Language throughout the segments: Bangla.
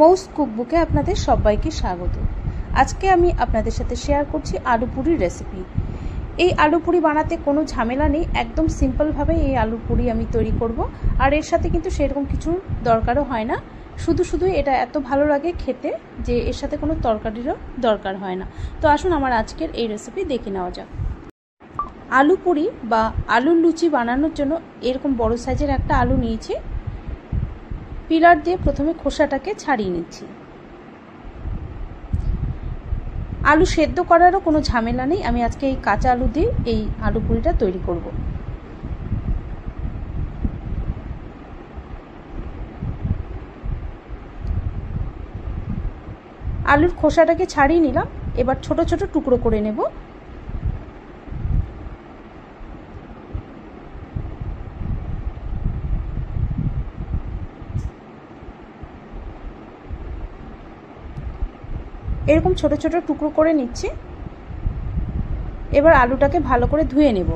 মৌস কুকবুকে আপনাদের সবাইকে স্বাগত। আজকে আমি আপনাদের সাথে শেয়ার করছি আলু পুরির রেসিপি। এই আলু পুরি বানাতে কোনো ঝামেলা নেই, একদম সিম্পলভাবে এই আলু পুরি আমি তৈরি করব। আর এর সাথে কিন্তু সেরকম কিছু দরকারও হয় না, শুধু এটা এত ভালো লাগে খেতে যে এর সাথে কোনো তরকারিরও দরকার হয় না। তো আসুন আমার আজকের এই রেসিপি দেখে নেওয়া যাক। আলু পুরি বা আলুর লুচি বানানোর জন্য এরকম বড় সাইজের একটা আলু নিয়েছি। পিলার দিয়ে প্রথমে খোসাটাকে ছাড়িয়ে নিচ্ছি। আলু সেদ্ধ করারও কোনো ঝামেলা নেই, আমি আজকে এই কাঁচা আলু দিয়ে এই আলু পুরিটা তৈরি করব। আলুর খোসাটাকে ছাড়িয়ে নিলাম, এবার ছোট ছোট টুকরো করে নেব। এরকম ছোট ছোট টুকরো করে নিচ্ছি। এবার আলুটাকে ভালো করে ধুয়ে নেব।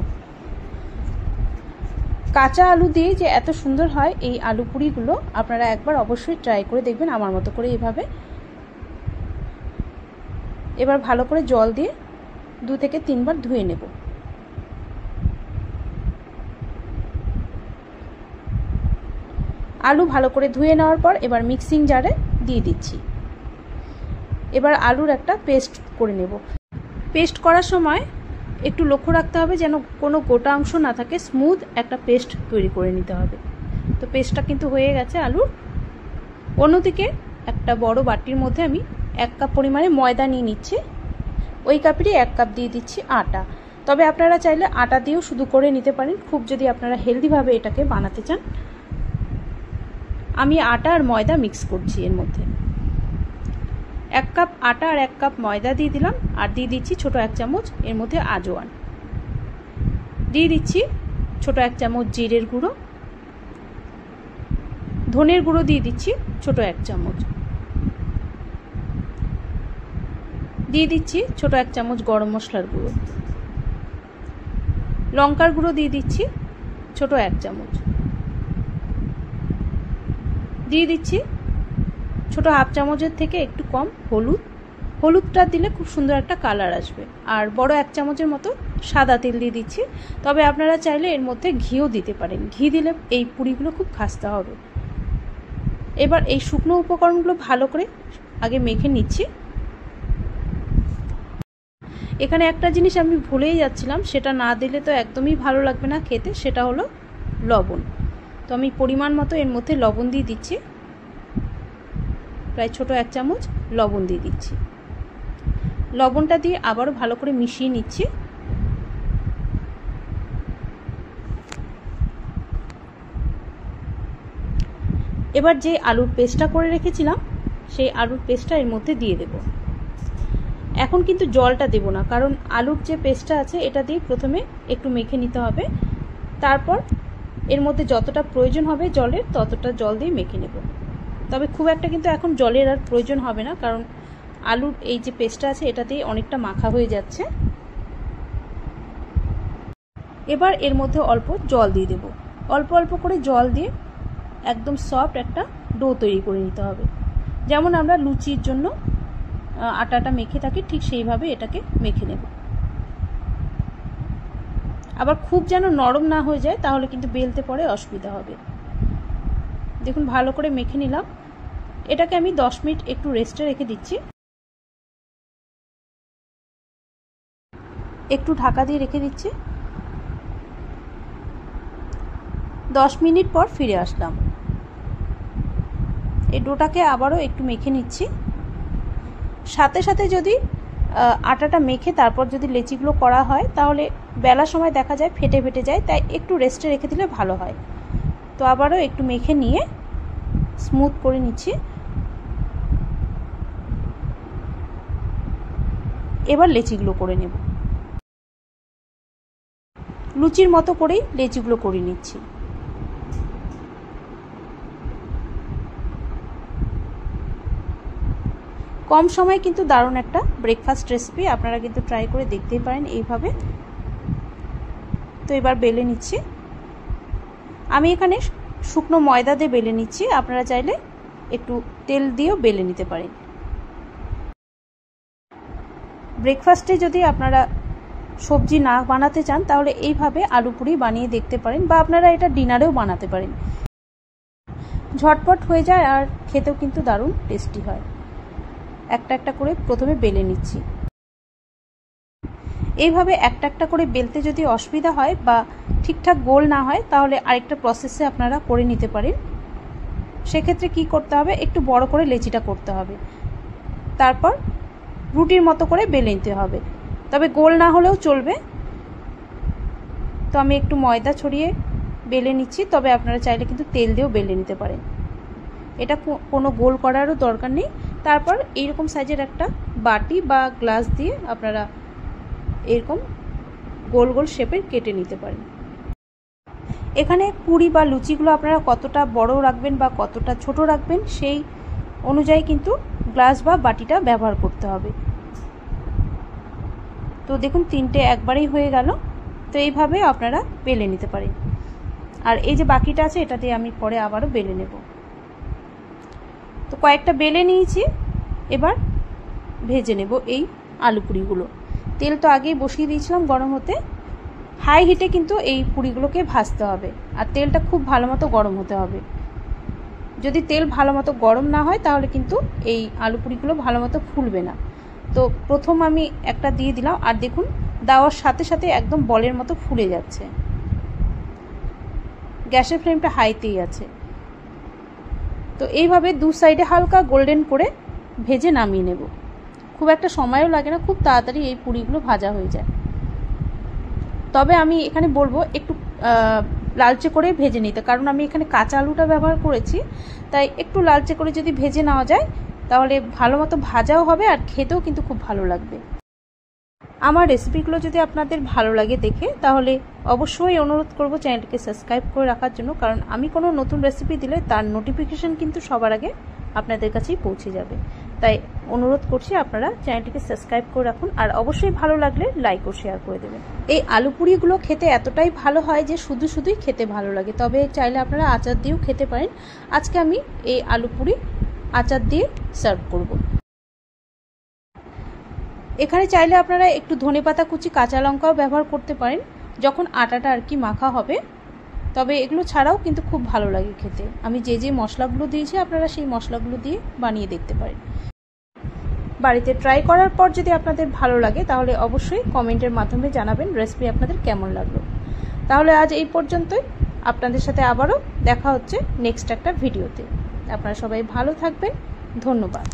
কাঁচা আলু দিয়ে যে এত সুন্দর হয় এই আলু পুরিগুলো, আপনারা একবার অবশ্যই ট্রাই করে দেখবেন আমার মতো করে এভাবে। এবার ভালো করে জল দিয়ে 2 থেকে 3 বার ধুয়ে নেব। আলু ভালো করে ধুয়ে নেওয়ার পর এবার মিক্সিং জারে দিয়ে দিচ্ছি। এবার আলুর একটা পেস্ট করে নেব। পেস্ট করার সময় একটু লক্ষ্য রাখতে হবে যেন কোনো গোটা অংশ না থাকে, স্মুথ একটা পেস্ট তৈরি করে নিতে হবে। তো পেস্টটা কিন্তু হয়ে গেছে আলুর। অন্যদিকে একটা বড় বাটির মধ্যে আমি 1 কাপ পরিমাণে ময়দা নিয়ে নিচ্ছি। ওই কাপেরই 1 কাপ দিয়ে দিচ্ছি আটা। তবে আপনারা চাইলে আটা দিয়েও শুধু করে নিতে পারেন, খুব যদি আপনারা হেলদিভাবে এটাকে বানাতে চান। আমি আটা আর ময়দা মিক্স করছি এর মধ্যে। 1 কাপ আটা আর 1 কাপ ময়দা দিয়ে দিলাম, আর দিয়ে দিচ্ছি ছোট 1 চামচ এর মধ্যে আজওয়ান। দিয়ে দিচ্ছি ছোট 1 চামচ জিরের গুঁড়ো। ধনের গুঁড়ো দিয়ে দিচ্ছি ছোট 1 চামচ। দিয়ে দিচ্ছি ছোট 1 চামচ গরম মশলার গুঁড়ো। লঙ্কার গুঁড়ো দিয়ে দিচ্ছি ছোট 1 চামচ। দিয়ে দিচ্ছি ছোট হাফ চামচের থেকে একটু কম হলুদ। হলুদটা দিলে খুব সুন্দর একটা কালার আসবে। আর বড় 1 চামচের মতো সাদা তেল দিয়ে দিচ্ছি। তবে আপনারা চাইলে এর মধ্যে ঘিও দিতে পারেন, ঘি দিলে এই পুরিগুলো খুব খাস্তা হবে। এবার এই শুকনো উপকরণগুলো ভালো করে আগে মেখে নিচ্ছি। এখানে একটা জিনিস আমি ভুলেই যাচ্ছিলাম, সেটা না দিলে তো একদমই ভালো লাগবে না খেতে, সেটা হলো লবণ। তো আমি পরিমাণ মতো এর মধ্যে লবণ দিয়ে দিচ্ছি। প্রায় ছোট 1 চামচ লবণ দিয়ে দিচ্ছি। লবণটা দিয়ে আবারও ভালো করে মিশিয়ে নিচ্ছি। এবার যে আলুর পেস্টটা করে রেখেছিলাম সেই আলুর পেস্টটা এর মধ্যে দিয়ে দেব। এখন কিন্তু জলটা দেব না, কারণ আলুর যে পেস্টটা আছে এটা দিয়ে প্রথমে একটু মেখে নিতে হবে। তারপর এর মধ্যে যতটা প্রয়োজন হবে জলের, ততটা জল দিয়ে মেখে নেব। তবে খুব একটা কিন্তু এখন জলের আর প্রয়োজন হবে না, কারণ আলুর এই যে পেস্টটা আছে এটা দিয়ে অনেকটা মাখা হয়ে যাচ্ছে। এবার এর মধ্যে অল্প জল দিয়ে দেব। অল্প অল্প করে জল দিয়ে একদম সফট একটা ডো তৈরি করে নিতে হবে। যেমন আমরা লুচির জন্য আটাটা মেখে থাকি, ঠিক সেইভাবে এটাকে মেখে নেব। আবার খুব যেন নরম না হয়ে যায়, তাহলে কিন্তু বেলতে পরে অসুবিধা হবে। দেখুন ভালো করে মেখে নিলাম। এটাকে আমি 10 মিনিট একটু রেস্টে রেখে দিচ্ছি। একটু ঢাকা দিয়ে রেখে দিচ্ছি। 10 মিনিট পর ফিরে আসলাম। এই ডোটাকে আবারও একটু মেখে নিচ্ছি। সাথে সাথে যদি আটাটা মেখে তারপর যদি লেচিগুলো করা হয়, তাহলে বেলার সময় দেখা যায় ফেটে ফেটে যায়, তাই একটু রেস্টে রেখে দিলে ভালো হয়। তো আবারও একটু মেখে নিয়ে স্মুথ করে নিচ্ছি। এবার লেচিগুলো করে নেব। লুচির মতো করেই লেচিগুলো করে নিচ্ছি। কম সময় কিন্তু দারুণ একটা ব্রেকফাস্ট রেসিপি, আপনারা কিন্তু ট্রাই করে দেখতেই পারেন এইভাবে। তো এবার বেলে নিচ্ছি। আমি এখানে শুকনো ময়দা দিয়ে বেলে নিচ্ছি, আপনারা চাইলে একটু তেল দিয়েও বেলে নিতে পারেন। ব্রেকফাস্টে যদি আপনারা সবজি না বানাতে চান তাহলে এইভাবে আলু পুরি বানিয়ে দেখতে পারেন, বা আপনারা এটা ডিনারেও বানাতে পারেন। ঝটপট হয়ে যায় আর খেতেও কিন্তু দারুণ টেস্টি হয়। একটা একটা করে প্রথমে বেলে নিচ্ছি। এইভাবে একটা একটা করে বেলতে যদি অসুবিধা হয় বা ঠিকঠাক গোল না হয় তাহলে আরেকটা প্রসেসে আপনারা করে নিতে পারেন। সেক্ষেত্রে কি করতে হবে, একটু বড় করে লেচিটা করতে হবে, তারপর রুটির মতো করে বেলে নিতে হবে। তবে গোল না হলেও চলবে। তো আমি একটু ময়দা ছড়িয়ে বেলে নিচ্ছি, তবে আপনারা চাইলে কিন্তু তেল দিয়েও বেলে নিতে পারেন। এটা কোনো গোল করারও দরকার নেই। তারপর এইরকম সাইজের একটা বাটি বা গ্লাস দিয়ে আপনারা এরকম গোল গোল শেপের কেটে নিতে পারেন। এখানে পুরি বা লুচিগুলো আপনারা কতটা বড় রাখবেন বা কতটা ছোট রাখবেন সেই অনুযায়ী কিন্তু গ্লাস বা বাটিটা ব্যবহার করতে হবে। তো দেখুন 3টে একবারেই হয়ে গেল। তো এইভাবে আপনারা বেলে নিতে পারেন। আর এই যে বাকিটা আছে এটা দিয়ে আমি পরে আবারও বেলে নেব। তো কয়েকটা বেলে নিয়েছি, এবার ভেজে নেব এই আলু পুরিগুলো। তেল তো আগেই বসিয়ে দিয়েছিলাম গরম হতে। হাই হিটে কিন্তু এই পুরিগুলোকে ভাজতে হবে, আর তেলটা খুব ভালো মতো গরম হতে হবে। যদি তেল ভালো মতো গরম না হয় তাহলে কিন্তু এই আলু পুরিগুলো ভালো মতো ফুলবে না। তো প্রথম আমি একটা দিয়ে দিলাম, আর দেখুন দেওয়ার সাথে সাথে একদম বলের মতো ফুলে যাচ্ছে। গ্যাসের ফ্লেমটা হাইতেই আছে। তো এইভাবে দু সাইডে হালকা গোল্ডেন করে ভেজে নামিয়ে নেব। খুব একটা সময়ও লাগে না, খুব তাড়াতাড়ি এই পুরিগুলো ভাজা হয়ে যায়। তবে আমি এখানে বলবো একটু লালচে করে ভেজে নিতে, কারণ আমি এখানে কাঁচা আলুটা ব্যবহার করেছি। তাই একটু লালচে করে যদি ভেজে নেওয়া যায় তাহলে ভালো মতো ভাজাও হবে আর খেতেও কিন্তু খুব ভালো লাগবে। আমার রেসিপিগুলো যদি আপনাদের ভালো লাগে দেখে তাহলে অবশ্যই অনুরোধ করব চ্যানেলটিকে সাবস্ক্রাইব করে রাখার জন্য, কারণ আমি কোনো নতুন রেসিপি দিলে তার নোটিফিকেশন কিন্তু সবার আগে আপনাদের কাছেই পৌঁছে যাবে। তাই অনুরোধ করছি আপনারা চ্যানেলটিকে সাবস্ক্রাইব করে রাখুন, আর অবশ্যই ভালো লাগলে লাইক ও শেয়ার করে দেবেন। এই আলু পুরিগুলো খেতে এতটাই ভালো হয় যে শুধুই খেতে ভালো লাগে। তবে চাইলে আপনারা আচার দিয়েও খেতে পারেন। আজকে আমি এই আলু পুরি আচার দিয়ে সার্ভ করব। এখানে চাইলে আপনারা একটু ধনেপাতা কুচি, কাঁচা লঙ্কাও ব্যবহার করতে পারেন যখন আটাটা আর কি মাখা হবে। তবে এগুলো ছাড়াও কিন্তু খুব ভালো লাগে খেতে। আমি যে মশলাগুলো দিয়েছি আপনারা সেই মশলাগুলো দিয়ে বানিয়ে দেখতে পারেন। বাড়িতে ট্রাই করার পর যদি আপনাদের ভালো লাগে তাহলে অবশ্যই কমেন্টের মাধ্যমে জানাবেন রেসিপি আপনাদের কেমন লাগলো। তাহলে আজ এই পর্যন্তই। আপনাদের সাথে আবারও দেখা হচ্ছে নেক্সট একটা ভিডিওতে। আপনারা সবাই ভালো থাকবেন। ধন্যবাদ।